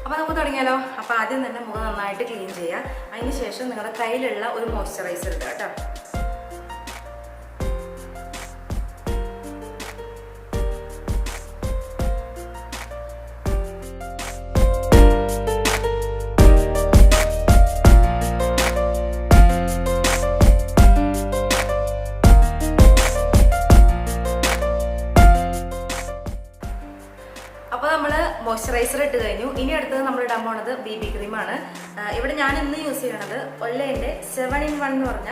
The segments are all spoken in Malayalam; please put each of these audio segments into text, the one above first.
അപ്പോൾ നമുക്ക് തുടങ്ങിയാലോ. അപ്പോൾ ആദ്യം തന്നെ മുഖം നന്നായിട്ട് ക്ലീൻ ചെയ്യുക. അതിന് ശേഷം നിങ്ങളുടെ കയ്യിലുള്ള ഒരു മോയ്സ്ചറൈസർ ഇടുക കേട്ടോ. അപ്പോൾ നമ്മൾ മോയ്സ്ചറൈസർ ഇട്ട് കഴിഞ്ഞു. ഇനി അടുത്തത് നമ്മൾ ഇടാൻ പോണത് BB ക്രീമാണ്. ഇവിടെ ഞാൻ ഇന്ന് യൂസ് ചെയ്യണത് ഒല്ലയുടെ 7-in-1 എന്ന് പറഞ്ഞ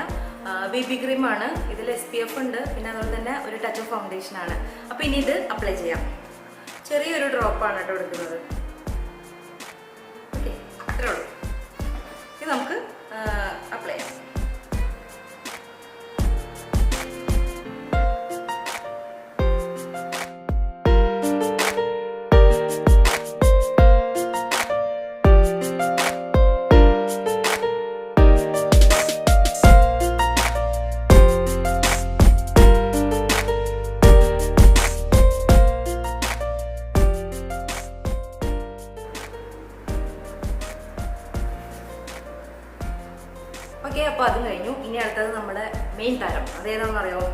BB ക്രീമാണ്. ഇതിൽ SPF ഉണ്ട്, പിന്നെ അതുപോലെ തന്നെ ഒരു ടച്ച് ഓഫ് ഫൗണ്ടേഷൻ ആണ്. അപ്പോൾ ഇനി ഇത് അപ്ലൈ ചെയ്യാം. ചെറിയൊരു ഡ്രോപ്പാണ് കേട്ടോ എടുക്കുന്നത്. ഓക്കെ, അത്രേ ഉള്ളൂ. ഇത് നമുക്ക് അപ്ലൈ ചെയ്യാം. ഓക്കെ, അപ്പോൾ അതും കഴിഞ്ഞു. ഇനി അടുത്തത് നമ്മുടെ മെയിൻ താരം. അതേതാണെന്ന് അറിയാമോ?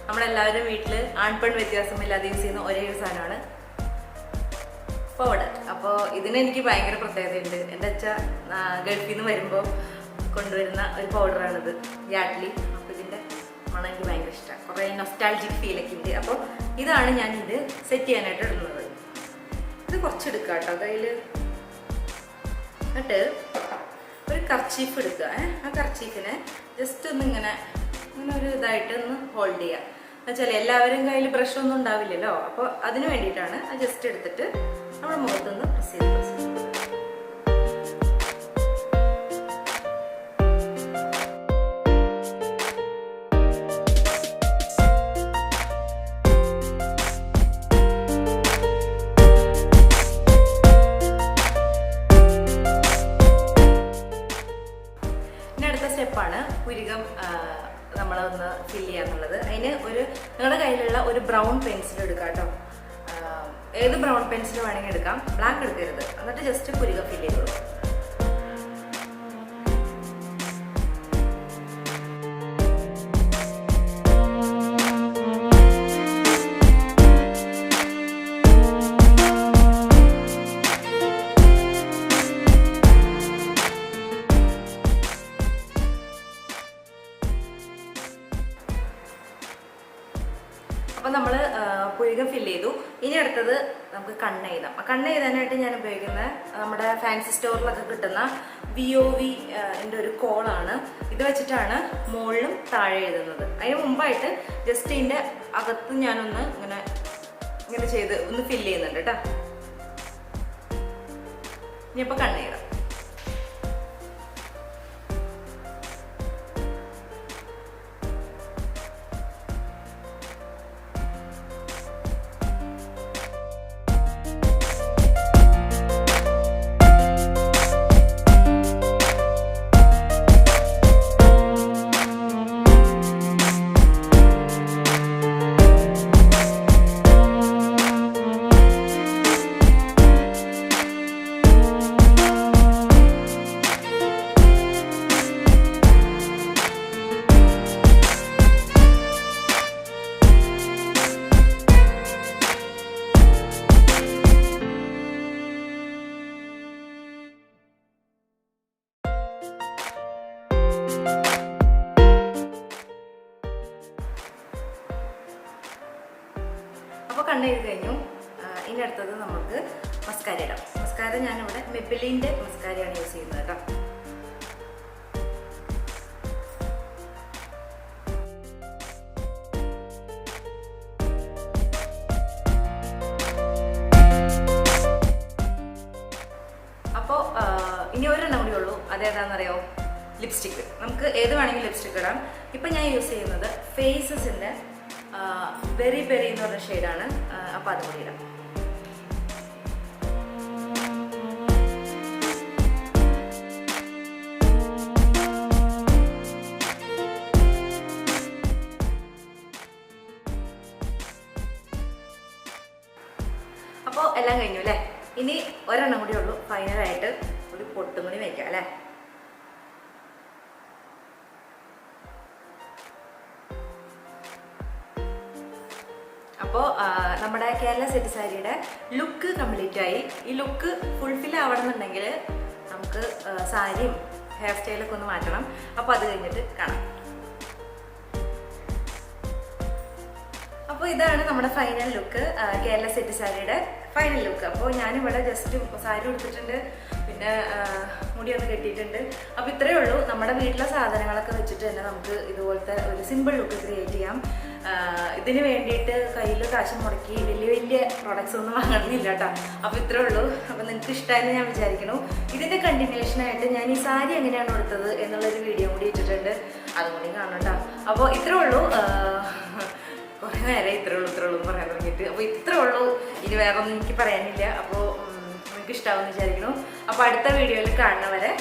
നമ്മളെല്ലാവരും വീട്ടിൽ ആൺപെൺ വ്യത്യാസമില്ലാതെ യൂസ് ചെയ്യുന്ന ഒരേ ഒരു സാധനമാണ് പൗഡർ. അപ്പോൾ ഇതിന് എനിക്ക് ഭയങ്കര പ്രത്യേകതയുണ്ട്. എൻ്റെ അച്ഛൻ ഗൾഫിൽ നിന്ന് വരുമ്പോൾ കൊണ്ടുവരുന്ന ഒരു പൗഡറാണിത്, യാഡ്ലി. അപ്പോൾ ഇതിൻ്റെ മണം എനിക്ക് ഭയങ്കര ഇഷ്ടമാണ്. കുറേ നൊസ്റ്റാൾജിക് ഫീലൊക്കെ ഉണ്ട്. അപ്പോൾ ഇതാണ് ഞാൻ ഇത് സെറ്റ് ചെയ്യാനായിട്ട് ഇടുന്നത്. ഇത് കുറച്ചെടുക്കുക കേട്ടോ കയ്യിൽ. എന്നിട്ട് ഒരു കർച്ചീഫ് എടുക്കുക. ആ കർച്ചീഫിനെ ജസ്റ്റ് ഒന്ന് ഇങ്ങനെ ഒരു ഇതായിട്ട് ഒന്ന് ഹോൾഡ് ചെയ്യുക. എന്നുവെച്ചാൽ എല്ലാവരും കയ്യിൽ ബ്രഷൊന്നും ഉണ്ടാവില്ലല്ലോ. അപ്പോൾ അതിന് വേണ്ടിയിട്ടാണ് അത് ജസ്റ്റ് എടുത്തിട്ട് നമ്മുടെ മുഖത്തൊന്ന് പ്രസ് ചെയ്ത് സ്റ്റെപ്പാണ് പുരികം നമ്മളൊന്ന് ഫില്ല് ചെയ്യാന്നുള്ളത്. അതിന് നിങ്ങളുടെ കയ്യിലുള്ള ഒരു ബ്രൗൺ പെൻസിൽ എടുക്കാം കേട്ടോ. ഏത് ബ്രൗൺ പെൻസിൽ വേണമെങ്കിൽ എടുക്കാം, ബ്ലാക്ക് എടുക്കരുത്. എന്നിട്ട് ജസ്റ്റ് പുരികം ഫില്ല് ചെയ്തോളൂ. അപ്പോൾ നമ്മൾ പുരികം ഫില്ല് ചെയ്തു. ഇനി അടുത്തത് നമുക്ക് കണ്ണെഴുതാം. കണ്ണ് എഴുതാനായിട്ട് ഞാൻ ഉപയോഗിക്കുന്നത് നമ്മുടെ ഫാൻസി സ്റ്റോറിലൊക്കെ കിട്ടുന്ന VOV ൻ്റെ ഒരു കോളാണ്. ഇത് വെച്ചിട്ടാണ് മുകളിലും താഴെ എഴുതുന്നത്. അതിന് മുമ്പായിട്ട് ജസ്റ്റ് ഇതിൻ്റെ അകത്ത് ഞാനൊന്ന് ഇങ്ങനെ ചെയ്ത് ഒന്ന് ഫില്ല് ചെയ്യുന്നുണ്ട് കേട്ടോ. ഇനിയിപ്പോൾ കണ്ണെഴുതാം. അപ്പോൾ കണ്ണെഴുതി കഴിഞ്ഞു. ഇനി അടുത്തത് നമുക്ക് മസ്കാര ഇടാം. മസ്കാര ഞാനിവിടെ മെബിലിൻ്റെ മസ്കാരയാണ് യൂസ് ചെയ്യുന്നത് കേട്ടോ. അപ്പോൾ ഇനി ഒരെണ്ണം കൂടി ഉള്ളൂ. അതേതാണെന്നറിയോ? ലിപ്സ്റ്റിക്ക്. നമുക്ക് ഏത് വേണമെങ്കിലും ലിപ്സ്റ്റിക്ക് ഇടാം. ഇപ്പം ഞാൻ യൂസ് ചെയ്യുന്നത് ഫേസസിൻ്റെ വെരി ബെറി എന്ന് പറഞ്ഞ ഷെയ്ഡാണ്. അപ്പോൾ അതും കൂടി ഇടാം. അപ്പോൾ എല്ലാം കഴിഞ്ഞു അല്ലേ? ഇനി ഒരെണ്ണം കൂടി ഉള്ളൂ ഫൈനലായിട്ട് ഒരു പൊട്ടും കൂടി വയ്ക്കാം അല്ലേ. അപ്പോൾ നമ്മുടെ കേരള സെറ്റ് സാരിയുടെ ലുക്ക് കംപ്ലീറ്റ് ആയി. ഈ ലുക്ക് ഫുൾഫിൽ ആവണമെന്നുണ്ടെങ്കിൽ നമുക്ക് സാരിയും ഹെയർ സ്റ്റൈലൊക്കെ ഒന്ന് മാറ്റണം. അപ്പോൾ അത് കഴിഞ്ഞിട്ട് കാണാം. അപ്പോൾ ഇതാണ് നമ്മുടെ ഫൈനൽ ലുക്ക്, കേരള സെറ്റ് സാരിയുടെ ഫൈനൽ ലുക്ക്. അപ്പോൾ ഞാനിവിടെ ജസ്റ്റ് സാരി ഉടുത്തിട്ടുണ്ട്, പിന്നെ മുടിയൊന്ന് കെട്ടിയിട്ടുണ്ട്. അപ്പോൾ ഇത്രയേ ഉള്ളൂ. നമ്മുടെ വീട്ടിലെ സാധനങ്ങളൊക്കെ വെച്ചിട്ട് തന്നെ നമുക്ക് ഇതുപോലത്തെ ഒരു സിമ്പിൾ ലുക്ക് ക്രിയേറ്റ് ചെയ്യാം. ഇതിന് വേണ്ടിയിട്ട് കയ്യിൽ കാശ് മുടക്കി വലിയ വലിയ പ്രൊഡക്ട്സ് ഒന്നും വാങ്ങണമെന്നില്ല കേട്ടോ. അപ്പോൾ ഇത്രയേ ഉള്ളൂ. അപ്പോൾ നിങ്ങൾക്ക് ഇഷ്ടമായെന്ന് ഞാൻ വിചാരിക്കുന്നു. ഇതിൻ്റെ കണ്ടിന്യൂഷനായിട്ട് ഞാൻ ഈ സാരി എങ്ങനെയാണ് എടുത്തത് എന്നുള്ളൊരു വീഡിയോ കൂടി ഇട്ടിട്ടുണ്ട്, അതും കൂടി കാണണം കേട്ടോ. അപ്പോൾ ഇത്രയേ ഉള്ളൂ. കുറേ നേരം ഇത്രേ ഉള്ളൂ എന്ന് പറയാൻ തുടങ്ങിയിട്ട്. അപ്പോൾ ഇത്രേ ഉള്ളൂ, ഇനി വേറെ ഒന്നും എനിക്ക് പറയാനില്ല. അപ്പോൾ നിങ്ങൾക്ക് ഇഷ്ടമാവുമെന്ന് വിചാരിക്കുന്നു. അപ്പോൾ അടുത്ത വീഡിയോയിൽ കാണുന്നവരെ